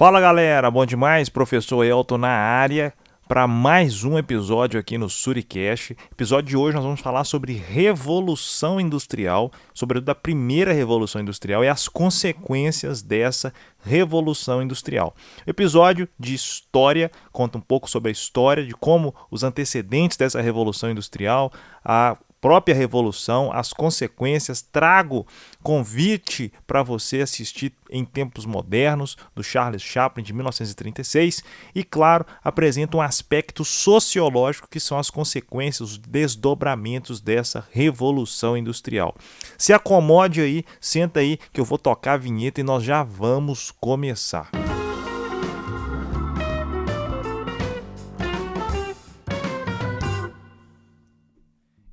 Fala galera, bom demais? Professor Elton na área para mais um episódio aqui no Suricast. Episódio de hoje nós vamos falar sobre Revolução Industrial, sobretudo a primeira Revolução Industrial e as consequências dessa Revolução Industrial. Episódio de história, conta um pouco sobre a história de como os antecedentes dessa Revolução Industrial, a própria revolução, as consequências. Trago convite para você assistir Em Tempos Modernos, do Charles Chaplin, de 1936, e, claro, apresenta um aspecto sociológico que são as consequências, os desdobramentos dessa revolução industrial. Se acomode aí, senta aí que eu vou tocar a vinheta e nós já vamos começar.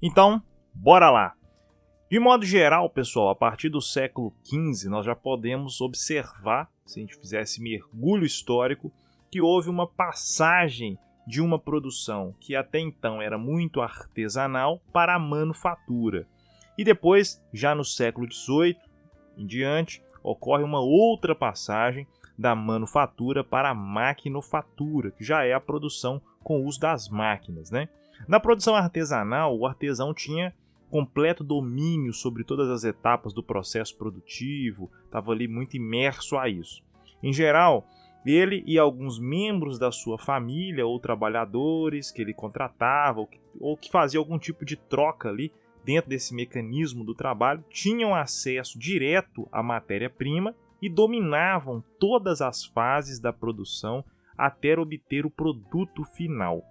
Então, bora lá! De modo geral, pessoal, a partir do século XV, nós já podemos observar, se a gente fizesse mergulho histórico, que houve uma passagem de uma produção que até então era muito artesanal para a manufatura. E depois, já no século XVIII em diante, ocorre uma outra passagem da manufatura para a maquinofatura, que já é a produção com o uso das máquinas, né? Na produção artesanal, o artesão tinha completo domínio sobre todas as etapas do processo produtivo, estava ali muito imerso a isso. Em geral, ele e alguns membros da sua família ou trabalhadores que ele contratava ou que fazia algum tipo de troca ali dentro desse mecanismo do trabalho, tinham acesso direto à matéria-prima e dominavam todas as fases da produção até obter o produto final.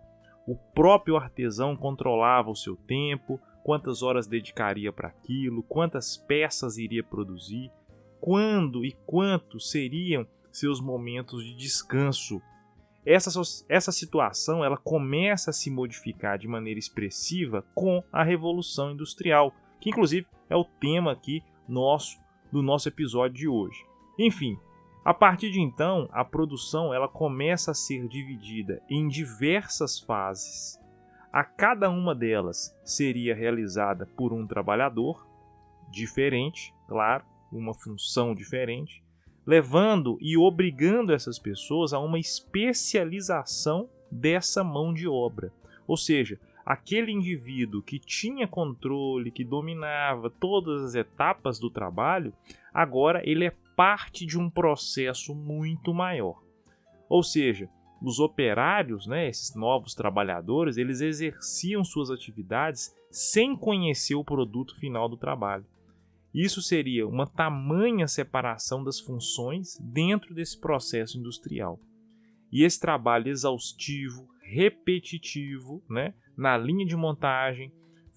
O próprio artesão controlava o seu tempo, quantas horas dedicaria para aquilo, quantas peças iria produzir, quando e quantos seriam seus momentos de descanso. Essa situação ela começa a se modificar de maneira expressiva com a Revolução Industrial, que inclusive é o tema aqui do nosso episódio de hoje. Enfim, a partir de então, a produção ela começa a ser dividida em diversas fases. A cada uma delas seria realizada por um trabalhador diferente, claro, uma função diferente, levando e obrigando essas pessoas a uma especialização dessa mão de obra. Ou seja, aquele indivíduo que tinha controle, que dominava todas as etapas do trabalho, agora ele é parte de um processo muito maior. Ou seja, os operários, esses novos trabalhadores, eles exerciam suas atividades sem conhecer o produto final do trabalho. Isso seria uma tamanha separação das funções dentro desse processo industrial. E esse trabalho exaustivo, repetitivo, na linha de montagem,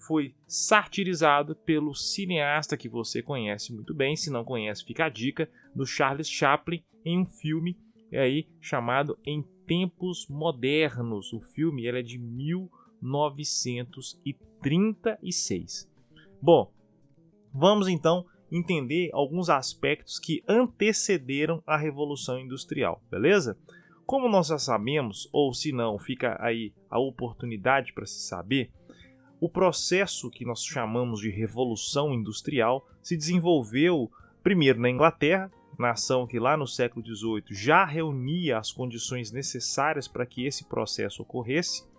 foi satirizado pelo cineasta que você conhece muito bem, se não conhece, fica a dica, do Charles Chaplin, em um filme aí chamado Em Tempos Modernos. O filme é de 1936. Bom, vamos então entender alguns aspectos que antecederam a Revolução Industrial, beleza? Como nós já sabemos, ou se não, fica aí a oportunidade para se saber, o processo que nós chamamos de Revolução Industrial se desenvolveu primeiro na Inglaterra, nação que lá no século XVIII já reunia as condições necessárias para que esse processo ocorresse.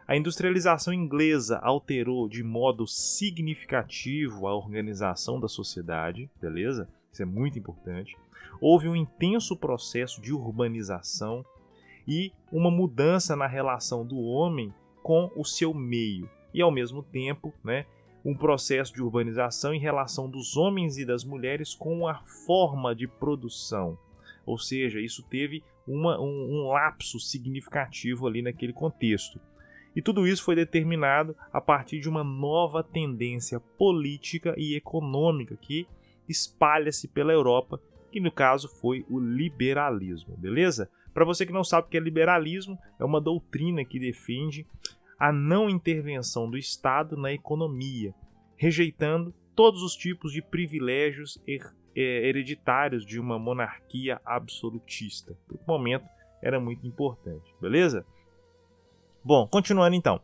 A industrialização inglesa alterou de modo significativo a organização da sociedade, beleza? Isso é muito importante. Houve um intenso processo de urbanização e uma mudança na relação do homem com o seu meio. E, ao mesmo tempo, um processo de urbanização em relação dos homens e das mulheres com a forma de produção. Ou seja, isso teve um lapso significativo ali naquele contexto. E tudo isso foi determinado a partir de uma nova tendência política e econômica que espalha-se pela Europa, que no caso foi o liberalismo, beleza? Para você que não sabe o que é liberalismo, é uma doutrina que defende a não intervenção do Estado na economia, rejeitando todos os tipos de privilégios hereditários de uma monarquia absolutista. No momento era muito importante, beleza? Bom, continuando então.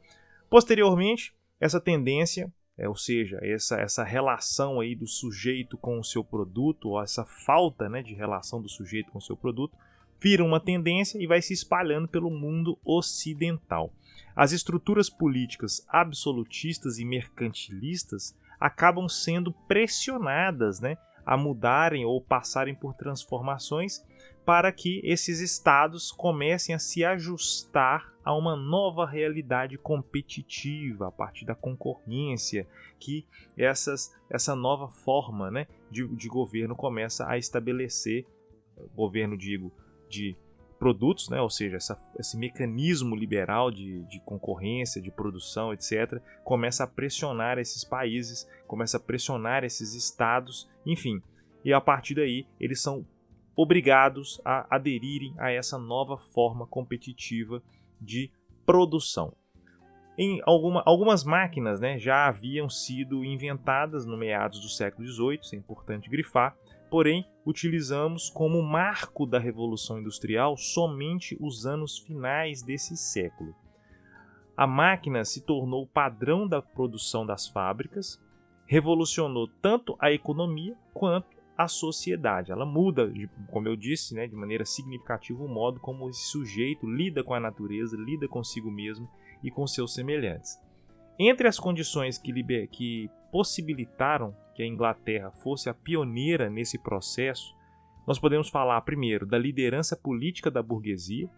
Posteriormente, essa tendência, ou seja, essa relação aí do sujeito com o seu produto, ou essa falta de relação do sujeito com o seu produto, vira uma tendência e vai se espalhando pelo mundo ocidental. As estruturas políticas absolutistas e mercantilistas acabam sendo pressionadas, né, a mudarem ou passarem por transformações para que esses estados comecem a se ajustar a uma nova realidade competitiva a partir da concorrência que essa nova forma, né, de governo começa a estabelecer. Governo, digo, de produtos, né, ou seja, esse mecanismo liberal de concorrência, de produção, etc., começa a pressionar esses países, começa a pressionar esses estados, enfim. E a partir daí eles são obrigados a aderirem a essa nova forma competitiva de produção. Em algumas máquinas, né, já haviam sido inventadas no meados do século XVIII, isso é importante grifar, porém utilizamos como marco da Revolução Industrial somente os anos finais desse século. A máquina se tornou o padrão da produção das fábricas, revolucionou tanto a economia quanto a sociedade. Ela muda, como eu disse, né, de maneira significativa o modo como esse sujeito lida com a natureza, lida consigo mesmo e com seus semelhantes. Entre as condições que possibilitaram que a Inglaterra fosse a pioneira nesse processo, nós podemos falar primeiro da liderança política da burguesia,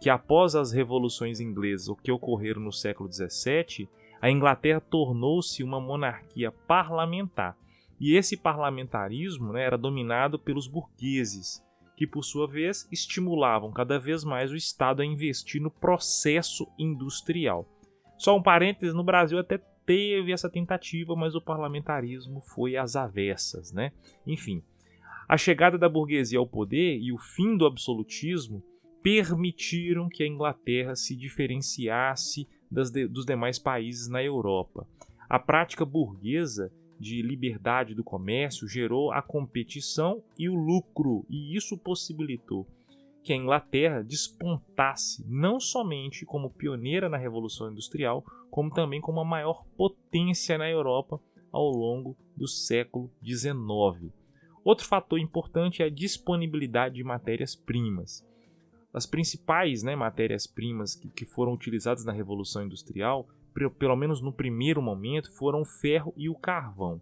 que após as revoluções inglesas, o que ocorreram no século XVII, a Inglaterra tornou-se uma monarquia parlamentar. E esse parlamentarismo, né, era dominado pelos burgueses, que por sua vez estimulavam cada vez mais o Estado a investir no processo industrial. Só um parênteses, no Brasil até teve essa tentativa, mas o parlamentarismo foi às avessas, né? Enfim, a chegada da burguesia ao poder e o fim do absolutismo permitiram que a Inglaterra se diferenciasse dos demais países na Europa. A prática burguesa de liberdade do comércio gerou a competição e o lucro, e isso possibilitou que a Inglaterra despontasse não somente como pioneira na Revolução Industrial, como também como a maior potência na Europa ao longo do século XIX. Outro fator importante é a disponibilidade de matérias-primas. As principais, né, matérias-primas que foram utilizadas na Revolução Industrial, pelo menos no primeiro momento, foram o ferro e o carvão.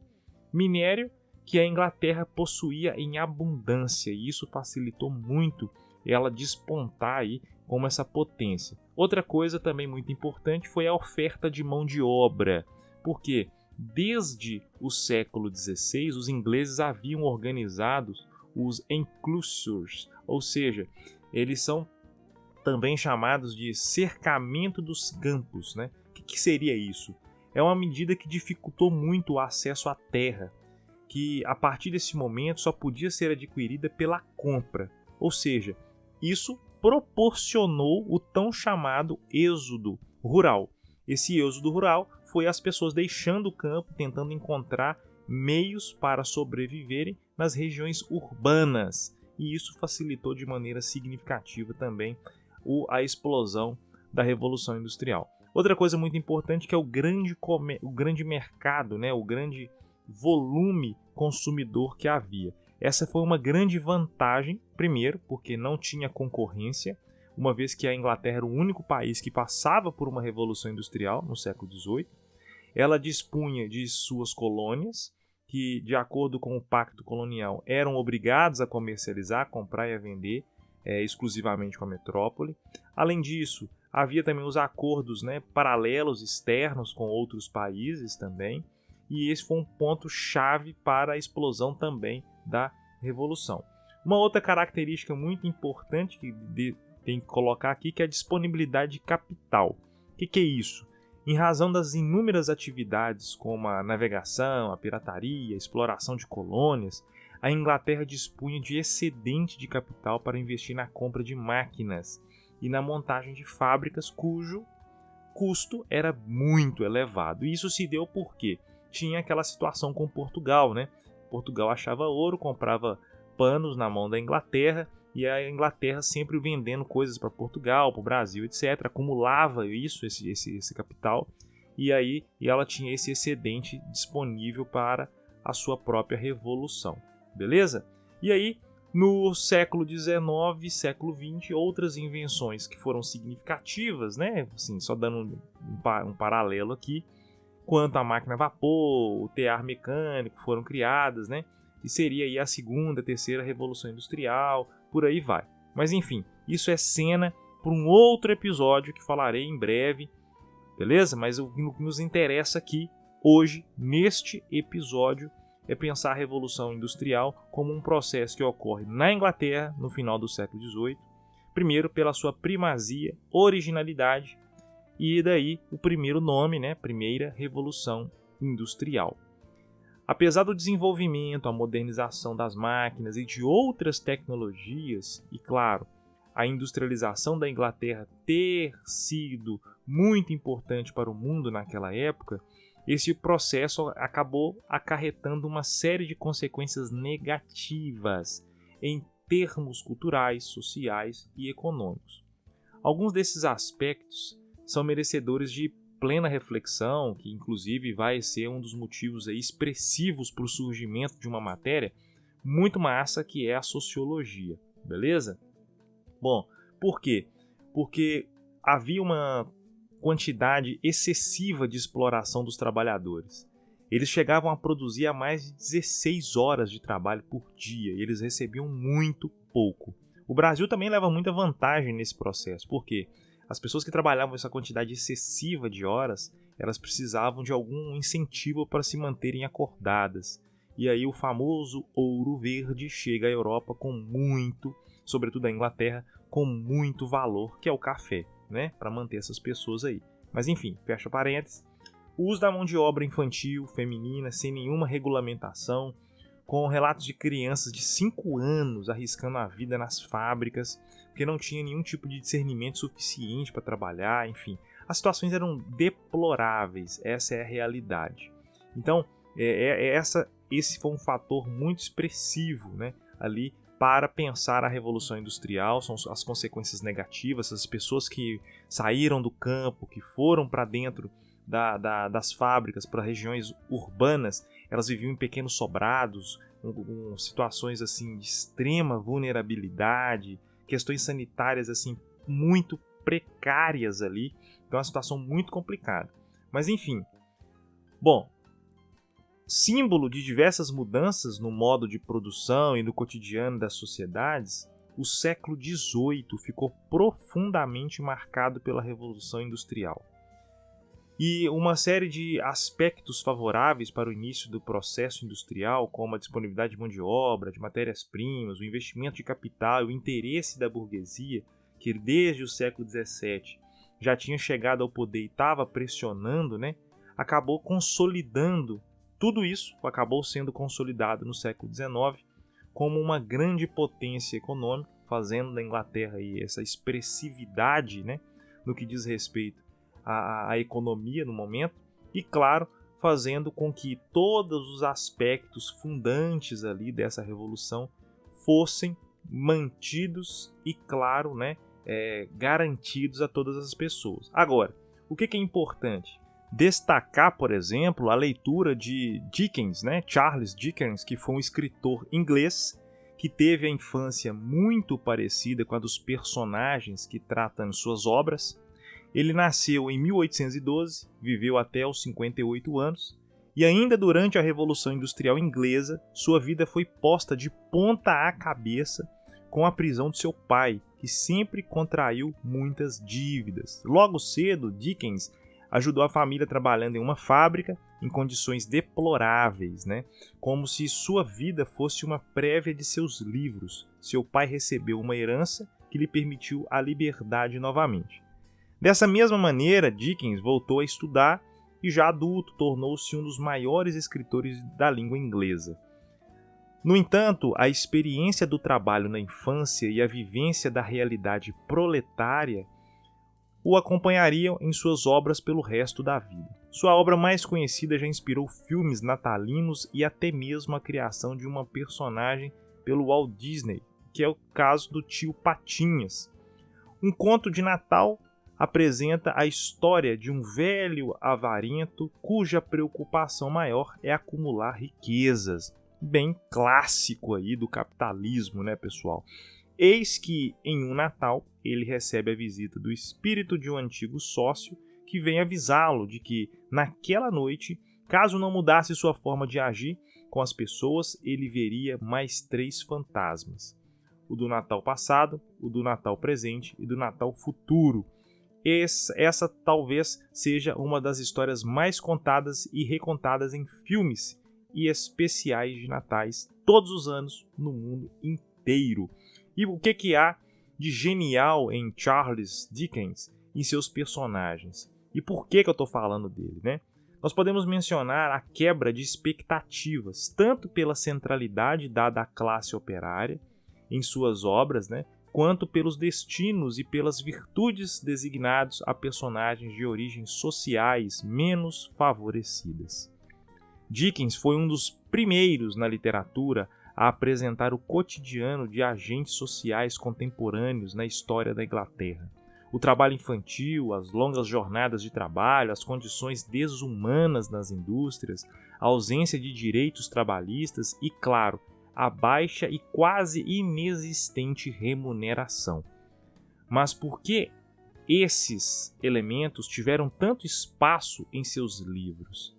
Minério que a Inglaterra possuía em abundância, e isso facilitou muito ela despontar aí como essa potência. Outra coisa também muito importante foi a oferta de mão de obra, porque desde o século XVI os ingleses haviam organizado os enclosures, ou seja, eles são também chamados de cercamento dos campos, né? O que seria isso? É uma medida que dificultou muito o acesso à terra, que a partir desse momento só podia ser adquirida pela compra, ou seja, isso proporcionou o tão chamado êxodo rural. Esse êxodo rural foi as pessoas deixando o campo, tentando encontrar meios para sobreviverem nas regiões urbanas, e isso facilitou de maneira significativa também a explosão da Revolução Industrial. Outra coisa muito importante que é o grande mercado, né, o grande volume consumidor que havia. Essa foi uma grande vantagem, primeiro, porque não tinha concorrência, uma vez que a Inglaterra era o único país que passava por uma revolução industrial no século XVIII. Ela dispunha de suas colônias, que, de acordo com o Pacto Colonial, eram obrigados a comercializar, comprar e a vender exclusivamente com a metrópole. Além disso, havia também os acordos, né, paralelos externos com outros países também, e esse foi um ponto-chave para a explosão também da Revolução. Uma outra característica muito importante que tem que colocar aqui que é a disponibilidade de capital. O que é isso? Em razão das inúmeras atividades como a navegação, a pirataria, a exploração de colônias, a Inglaterra dispunha de excedente de capital para investir na compra de máquinas e na montagem de fábricas cujo custo era muito elevado. E isso se deu porque tinha aquela situação com Portugal, né? Portugal achava ouro, comprava panos na mão da Inglaterra, e a Inglaterra sempre vendendo coisas para Portugal, para o Brasil, etc. Acumulava esse capital, e ela tinha esse excedente disponível para a sua própria revolução. Beleza? E aí, No século XIX, século XX, outras invenções que foram significativas, né? Assim, só dando um paralelo aqui, quanto a máquina a vapor, o tear mecânico foram criadas, né? E seria aí a segunda, terceira revolução industrial, por aí vai. Mas enfim, isso é cena para um outro episódio que falarei em breve, beleza? Mas o que nos interessa aqui, hoje, neste episódio, é pensar a Revolução Industrial como um processo que ocorre na Inglaterra no final do século XVIII, primeiro pela sua primazia, originalidade, e daí o primeiro nome, né? Primeira Revolução Industrial. Apesar do desenvolvimento, a modernização das máquinas e de outras tecnologias, e claro, a industrialização da Inglaterra ter sido muito importante para o mundo naquela época, esse processo acabou acarretando uma série de consequências negativas em termos culturais, sociais e econômicos. Alguns desses aspectos são merecedores de plena reflexão, que inclusive vai ser um dos motivos aí expressivos para o surgimento de uma matéria muito massa, que é a sociologia, beleza? Bom, por quê? Porque havia uma quantidade excessiva de exploração dos trabalhadores. Eles chegavam a produzir a mais de 16 horas de trabalho por dia e eles recebiam muito pouco. O Brasil também leva muita vantagem nesse processo, porque as pessoas que trabalhavam essa quantidade excessiva de horas, elas precisavam de algum incentivo para se manterem acordadas. E aí o famoso ouro verde chega à Europa com muito, sobretudo à Inglaterra, com muito valor, que é o café, né, para manter essas pessoas aí. Mas enfim, fecha parênteses. O uso da mão de obra infantil, feminina, sem nenhuma regulamentação, com relatos de crianças de 5 anos arriscando a vida nas fábricas, porque não tinha nenhum tipo de discernimento suficiente para trabalhar, enfim. As situações eram deploráveis, essa é a realidade. Então, esse foi um fator muito expressivo, né, ali para pensar a Revolução Industrial, são as consequências negativas, as pessoas que saíram do campo, que foram para dentro das fábricas, para regiões urbanas, elas viviam em pequenos sobrados, com situações assim de extrema vulnerabilidade, questões sanitárias assim muito precárias ali, então é uma situação muito complicada. Mas enfim, bom, símbolo de diversas mudanças no modo de produção e no cotidiano das sociedades, o século XVIII ficou profundamente marcado pela Revolução Industrial. E uma série de aspectos favoráveis para o início do processo industrial, como a disponibilidade de mão de obra, de matérias-primas, o investimento de capital e o interesse da burguesia, que desde o século XVII já tinha chegado ao poder e estava pressionando, né, acabou consolidando. Tudo isso acabou sendo consolidado no século XIX como uma grande potência econômica, fazendo da Inglaterra aí essa expressividade, né, no que diz respeito à economia no momento, e claro, fazendo com que todos os aspectos fundantes ali dessa revolução fossem mantidos e, claro, né, garantidos a todas as pessoas. Agora, o que é importante? Destacar, por exemplo, a leitura de Dickens, né? Charles Dickens, que foi um escritor inglês que teve a infância muito parecida com a dos personagens que tratam suas obras. Ele nasceu em 1812, viveu até os 58 anos, e ainda durante a Revolução Industrial Inglesa, sua vida foi posta de ponta a cabeça com a prisão de seu pai, que sempre contraiu muitas dívidas. Logo cedo, Dickens ajudou a família trabalhando em uma fábrica em condições deploráveis, né? Como se sua vida fosse uma prévia de seus livros. Seu pai recebeu uma herança que lhe permitiu a liberdade novamente. Dessa mesma maneira, Dickens voltou a estudar e, já adulto, tornou-se um dos maiores escritores da língua inglesa. No entanto, a experiência do trabalho na infância e a vivência da realidade proletária o acompanhariam em suas obras pelo resto da vida. Sua obra mais conhecida já inspirou filmes natalinos e até mesmo a criação de uma personagem pelo Walt Disney, que é o caso do Tio Patinhas. Um conto de Natal apresenta a história de um velho avarento cuja preocupação maior é acumular riquezas. bem clássico aí do capitalismo, né, pessoal? Eis que, em um Natal, ele recebe a visita do espírito de um antigo sócio que vem avisá-lo de que, naquela noite, caso não mudasse sua forma de agir com as pessoas, ele veria mais 3 fantasmas. O do Natal passado, o do Natal presente e do Natal futuro. Essa talvez seja uma das histórias mais contadas e recontadas em filmes e especiais de natais todos os anos no mundo inteiro. E o que há de genial em Charles Dickens e seus personagens? E por que eu estou falando dele, né? Nós podemos mencionar a quebra de expectativas, tanto pela centralidade dada à classe operária em suas obras, né, quanto pelos destinos e pelas virtudes designados a personagens de origens sociais menos favorecidas. Dickens foi um dos primeiros na literatura a apresentar o cotidiano de agentes sociais contemporâneos na história da Inglaterra. O trabalho infantil, as longas jornadas de trabalho, as condições desumanas nas indústrias, a ausência de direitos trabalhistas e, claro, a baixa e quase inexistente remuneração. Mas por que esses elementos tiveram tanto espaço em seus livros?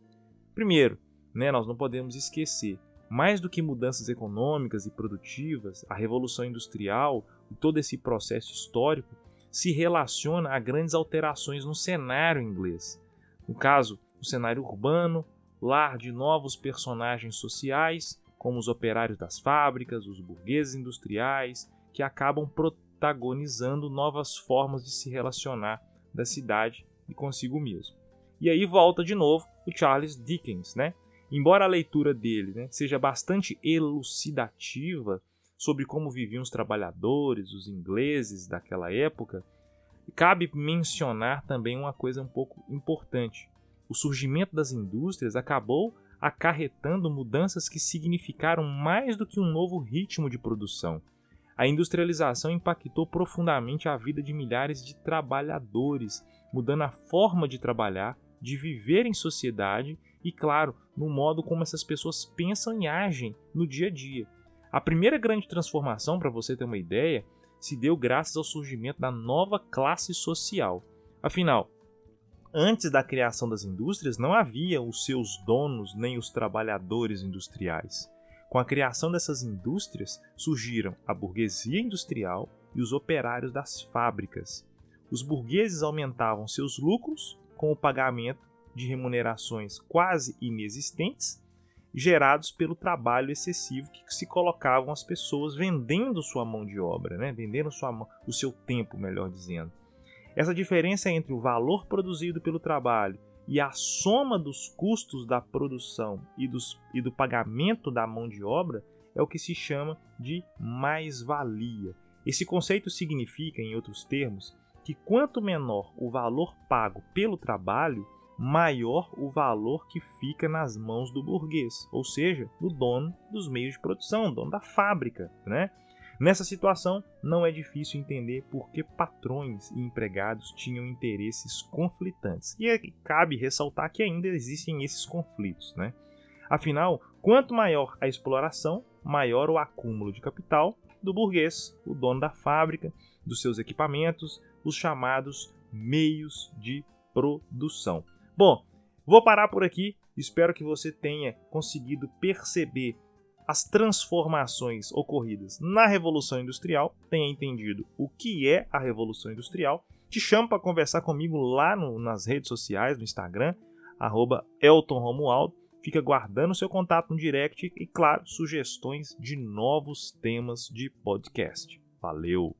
Primeiro, nós não podemos esquecer, mais do que mudanças econômicas e produtivas, a Revolução Industrial e todo esse processo histórico se relaciona a grandes alterações no cenário inglês. No caso, o cenário urbano, lar de novos personagens sociais, como os operários das fábricas, os burgueses industriais, que acabam protagonizando novas formas de se relacionar da cidade e consigo mesmo. E aí volta de novo o Charles Dickens, né? Embora a leitura dele, seja bastante elucidativa sobre como viviam os trabalhadores, os ingleses daquela época, cabe mencionar também uma coisa um pouco importante. O surgimento das indústrias acabou acarretando mudanças que significaram mais do que um novo ritmo de produção. A industrialização impactou profundamente a vida de milhares de trabalhadores, mudando a forma de trabalhar, de viver em sociedade e, claro, no modo como essas pessoas pensam e agem no dia a dia. A primeira grande transformação, para você ter uma ideia, se deu graças ao surgimento da nova classe social. Afinal, antes da criação das indústrias, não havia os seus donos nem os trabalhadores industriais. Com a criação dessas indústrias, surgiram a burguesia industrial e os operários das fábricas. Os burgueses aumentavam seus lucros com o pagamento de remunerações quase inexistentes, gerados pelo trabalho excessivo que se colocavam as pessoas vendendo sua mão de obra, vendendo o seu tempo, melhor dizendo. Essa diferença entre o valor produzido pelo trabalho e a soma dos custos da produção e do pagamento da mão de obra é o que se chama de mais-valia. Esse conceito significa, em outros termos, que quanto menor o valor pago pelo trabalho, maior o valor que fica nas mãos do burguês, ou seja, do dono dos meios de produção, dono da fábrica, Nessa situação, não é difícil entender por que patrões e empregados tinham interesses conflitantes. E cabe ressaltar que ainda existem esses conflitos, Afinal, quanto maior a exploração, maior o acúmulo de capital do burguês, o dono da fábrica, dos seus equipamentos, os chamados meios de produção. Bom, vou parar por aqui. Espero que você tenha conseguido perceber as transformações ocorridas na Revolução Industrial, tenha entendido o que é a Revolução Industrial. Te chamo para conversar comigo lá nas redes sociais, no Instagram, @EltonRomualdo. Fica guardando seu contato no direct e, claro, sugestões de novos temas de podcast. Valeu!